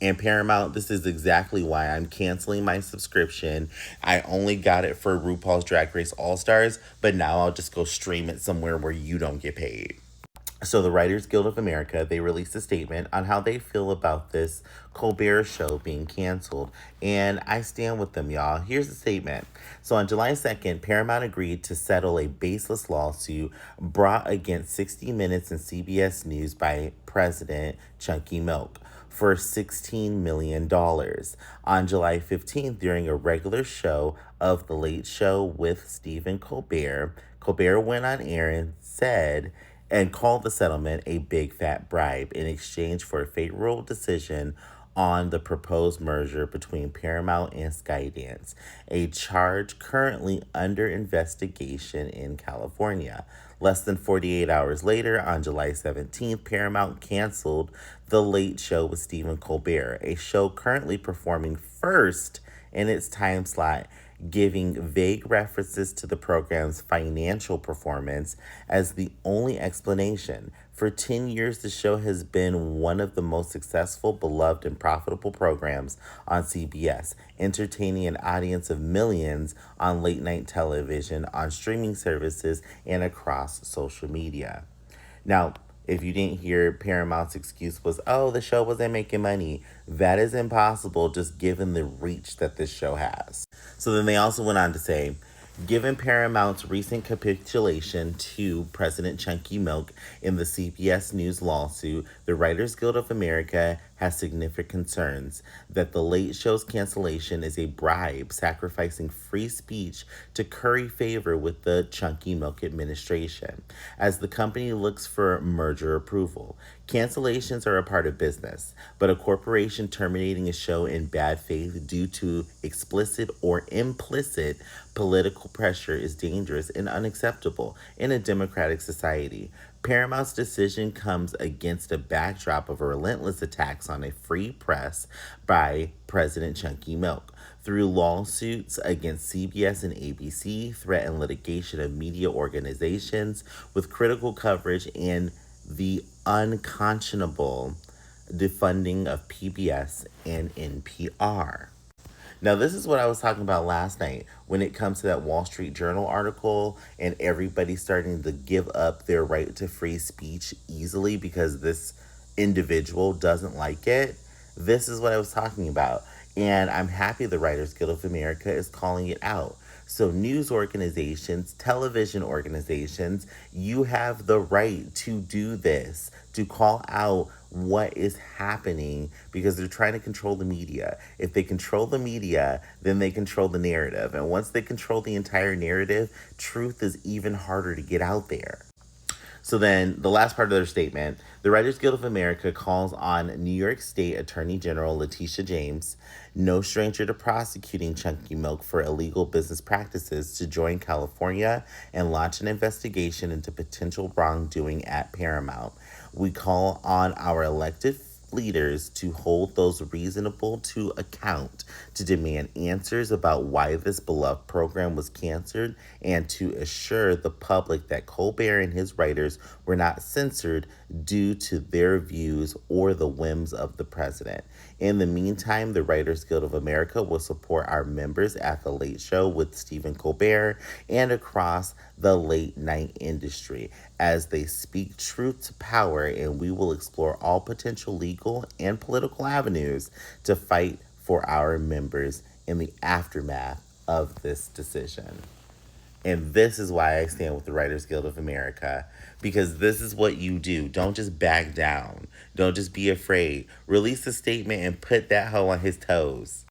And Paramount, this is exactly why I'm canceling my subscription. I only got it for RuPaul's Drag Race All Stars, but now I'll just go stream it somewhere where you don't get paid. So the Writers Guild of America, they released a statement on how they feel about this Colbert show being canceled. And I stand with them, y'all. Here's the statement. So on July 2nd, Paramount agreed to settle a baseless lawsuit brought against 60 Minutes and CBS News by President Chunky Milk for $16 million. On July 15th, during a regular show of The Late Show with Stephen Colbert, Colbert went on air and called the settlement a big fat bribe in exchange for a favorable decision on the proposed merger between Paramount and Skydance, a charge currently under investigation in California. Less than 48 hours later, on July 17th, Paramount canceled The Late Show with Stephen Colbert, a show currently performing first in its time slot, giving vague references to the program's financial performance as the only explanation. For 10 years, the show has been one of the most successful, beloved, and profitable programs on CBS, entertaining an audience of millions on late night television, on streaming services, and across social media. Now, if you didn't hear, Paramount's excuse was, oh, the show wasn't making money. That is impossible just given the reach that this show has. So then they also went on to say, given Paramount's recent capitulation to President Chunky Milk in the CBS News lawsuit, the Writers Guild of America has significant concerns that the Late Show's cancellation is a bribe, sacrificing free speech to curry favor with the Chunky Milk administration, as the company looks for merger approval. Cancellations are a part of business, but a corporation terminating a show in bad faith due to explicit or implicit political pressure is dangerous and unacceptable in a democratic society. Paramount's decision comes against a backdrop of relentless attacks on a free press by President Chunky Milk. Through lawsuits against CBS and ABC, threat and litigation of media organizations with critical coverage, and the unconscionable defunding of PBS and NPR. Now, this is what I was talking about last night when it comes to that Wall Street Journal article and everybody starting to give up their right to free speech easily because this individual doesn't like it. This is what I was talking about. And I'm happy the Writers Guild of America is calling it out. So, news organizations, television organizations, you have the right to do this, to call out what is happening because they're trying to control the media. If they control the media, then they control the narrative. And once they control the entire narrative, truth is even harder to get out there. So then the last part of their statement, the Writers Guild of America calls on New York State Attorney General Letitia James, no stranger to prosecuting Chunky Milk for illegal business practices, to join California and launch an investigation into potential wrongdoing at Paramount. We call on our elected leaders to hold those reasonable to account, to demand answers about why this beloved program was canceled, and to assure the public that Colbert and his writers were not censored due to their views or the whims of the president. In the meantime, the Writers Guild of America will support our members at The Late Show with Stephen Colbert and across the late night industry as they speak truth to power, and we will explore all potential legal and political avenues to fight for our members in the aftermath of this decision. And this is why I stand with the Writers Guild of America, because this is what you do. Don't just back down. Don't just be afraid. Release a statement and put that hoe on his toes.